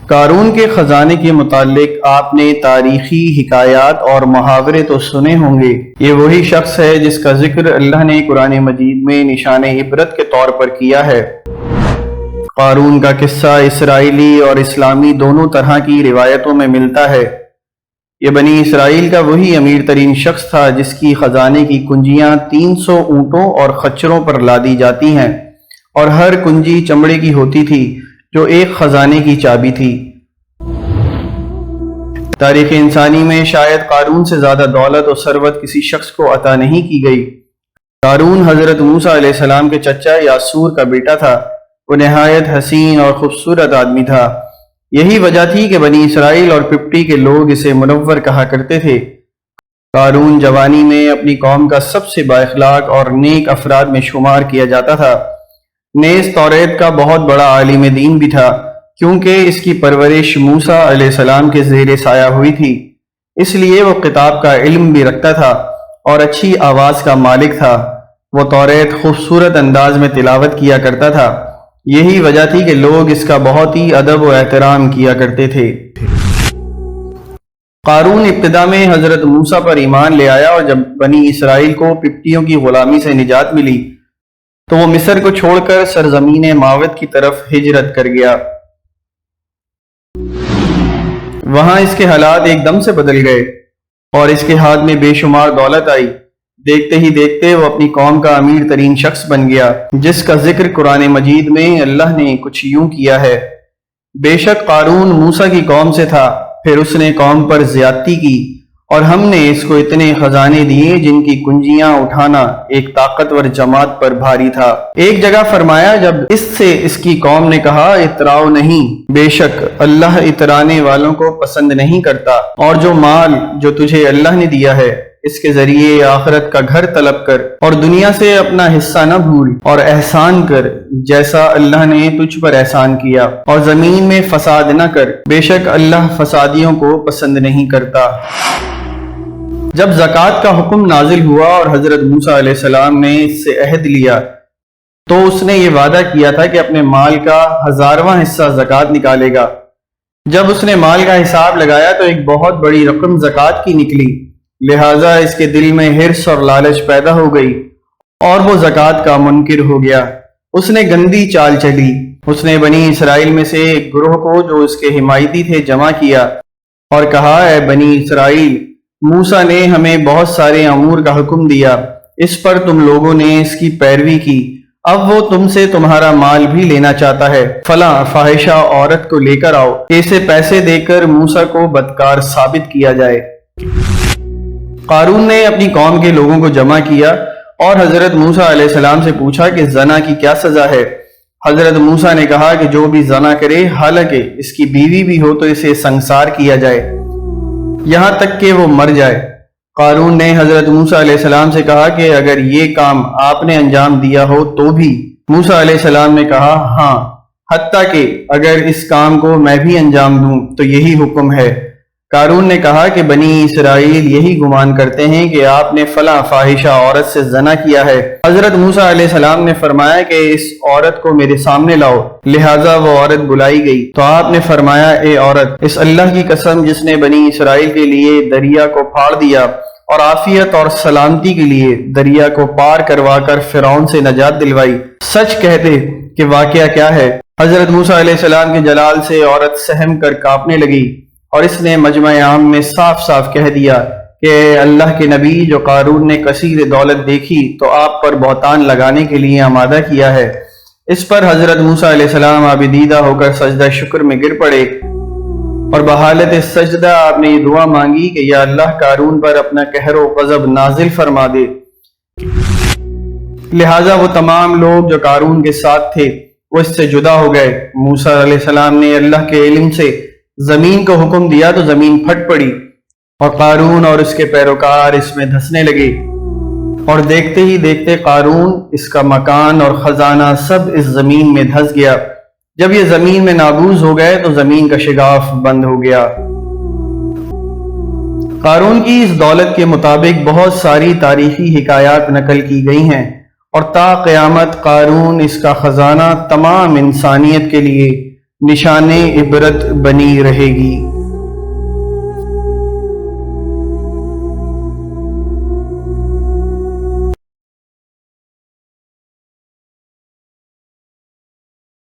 قارون کے خزانے کے متعلق آپ نے تاریخی حکایات اور محاورے تو سنے ہوں گے۔ یہ وہی شخص ہے جس کا ذکر اللہ نے قرآن مجید میں نشان عبرت کے طور پر کیا ہے۔ قارون کا قصہ اسرائیلی اور اسلامی دونوں طرح کی روایتوں میں ملتا ہے۔ یہ بنی اسرائیل کا وہی امیر ترین شخص تھا جس کی خزانے کی کنجیاں 300 اونٹوں اور خچروں پر لادی جاتی ہیں، اور ہر کنجی چمڑے کی ہوتی تھی جو ایک خزانے کی چابی تھی۔ تاریخ انسانی میں شاید قارون سے زیادہ دولت اور ثروت کسی شخص کو عطا نہیں کی گئی۔ قارون حضرت موسیٰ علیہ السلام کے چچا یاسور کا بیٹا تھا۔ وہ نہایت حسین اور خوبصورت آدمی تھا۔ یہی وجہ تھی کہ بنی اسرائیل اور پپٹی کے لوگ اسے منور کہا کرتے تھے۔ قارون جوانی میں اپنی قوم کا سب سے با اخلاق اور نیک افراد میں شمار کیا جاتا تھا۔ نیز توریت کا بہت بڑا عالم دین بھی تھا، کیونکہ اس کی پرورش موسیٰ علیہ السلام کے زیر سایہ ہوئی تھی، اس لیے وہ کتاب کا علم بھی رکھتا تھا اور اچھی آواز کا مالک تھا۔ وہ توریت خوبصورت انداز میں تلاوت کیا کرتا تھا۔ یہی وجہ تھی کہ لوگ اس کا بہت ہی ادب و احترام کیا کرتے تھے۔ قارون ابتدا میں حضرت موسیٰ پر ایمان لے آیا، اور جب بنی اسرائیل کو پپٹیوں کی غلامی سے نجات ملی تو وہ مصر کو چھوڑ کر سرزمین ماوت کی طرف ہجرت کر گیا۔ وہاں اس کے حالات ایک دم سے بدل گئے اور اس کے ہاتھ میں بے شمار دولت آئی۔ دیکھتے ہی دیکھتے وہ اپنی قوم کا امیر ترین شخص بن گیا، جس کا ذکر قرآن مجید میں اللہ نے کچھ یوں کیا ہے: بے شک قارون موسیٰ کی قوم سے تھا، پھر اس نے قوم پر زیادتی کی، اور ہم نے اس کو اتنے خزانے دیے جن کی کنجیاں اٹھانا ایک طاقتور جماعت پر بھاری تھا۔ ایک جگہ فرمایا، جب اس سے اس کی قوم نے کہا اتراؤ نہیں، بے شک اللہ اترانے والوں کو پسند نہیں کرتا، اور جو مال جو تجھے اللہ نے دیا ہے اس کے ذریعے آخرت کا گھر طلب کر، اور دنیا سے اپنا حصہ نہ بھول، اور احسان کر جیسا اللہ نے تجھ پر احسان کیا، اور زمین میں فساد نہ کر، بے شک اللہ فسادیوں کو پسند نہیں کرتا۔ جب زکوٰۃ کا حکم نازل ہوا اور حضرت موسیٰ علیہ السلام نے اس سے عہد لیا تو اس نے یہ وعدہ کیا تھا کہ اپنے مال کا 1000واں حصہ زکوٰۃ نکالے گا۔ جب اس نے مال کا حساب لگایا تو ایک بہت بڑی رقم زکوٰۃ کی نکلی، لہٰذا اس کے دل میں حرص اور لالچ پیدا ہو گئی اور وہ زکوٰۃ کا منکر ہو گیا۔ اس نے گندی چال چلی۔ اس نے بنی اسرائیل میں سے ایک گروہ کو جو اس کے حمایتی تھے جمع کیا اور کہا، اے بنی اسرائیل، موسیٰ نے ہمیں بہت سارے امور کا حکم دیا، اس پر تم لوگوں نے اس کی پیروی کی، اب وہ تم سے تمہارا مال بھی لینا چاہتا ہے۔ فلاں فاحشہ عورت کو لے کر آؤ کہ اسے پیسے دے کر موسیٰ کو بدکار ثابت کیا جائے۔ قارون نے اپنی قوم کے لوگوں کو جمع کیا اور حضرت موسیٰ علیہ السلام سے پوچھا کہ زنا کی کیا سزا ہے۔ حضرت موسیٰ نے کہا کہ جو بھی زنا کرے، حالانکہ اس کی بیوی بھی ہو، تو اسے سنسار کیا جائے یہاں تک کہ وہ مر جائے۔ قارون نے حضرت موسیٰ علیہ السلام سے کہا کہ اگر یہ کام آپ نے انجام دیا ہو تو بھی؟ موسیٰ علیہ السلام نے کہا، ہاں، حتیٰ کہ اگر اس کام کو میں بھی انجام دوں تو یہی حکم ہے۔ قارون نے کہا کہ بنی اسرائیل یہی گمان کرتے ہیں کہ آپ نے فلاں فاحشہ عورت سے زنا کیا ہے۔ حضرت موسیٰ علیہ السلام نے فرمایا کہ اس عورت کو میرے سامنے لاؤ، لہٰذا وہ عورت بلائی گئی تو آپ نے فرمایا، اے عورت، اس اللہ کی قسم جس نے بنی اسرائیل کے لیے دریا کو پھاڑ دیا اور عافیت اور سلامتی کے لیے دریا کو پار کروا کر فرعون سے نجات دلوائی، سچ کہتے کہ واقعہ کیا ہے۔ حضرت موسیٰ علیہ السلام کے جلال سے عورت سہم کر کانپنے لگی، اور اس نے مجمع عام میں صاف صاف کہہ دیا کہ اللہ کے نبی، جو قارون نے کثیر دولت دیکھی تو آپ پر بہتان لگانے کے لیے آمادہ کیا ہے۔ اس پر حضرت موسیٰ علیہ السلام عابدیدہ ہو کر سجدہ شکر میں گر پڑے، اور بحالت سجدہ آپ نے یہ دعا مانگی کہ یا اللہ، قارون پر اپنا قہر و غضب نازل فرما دے۔ لہٰذا وہ تمام لوگ جو قارون کے ساتھ تھے وہ اس سے جدا ہو گئے۔ موسیٰ علیہ السلام نے اللہ کے علم سے زمین کو حکم دیا تو زمین پھٹ پڑی، اور قارون اور اس کے پیروکار اس میں دھسنے لگے، اور دیکھتے ہی دیکھتے قارون، اس کا مکان اور خزانہ سب اس زمین میں دھس گیا۔ جب یہ زمین میں نابود ہو گئے تو زمین کا شگاف بند ہو گیا۔ قارون کی اس دولت کے مطابق بہت ساری تاریخی حکایات نقل کی گئی ہیں، اور تا قیامت قارون اس کا خزانہ تمام انسانیت کے لیے نشان عبرت بنی رہے گی۔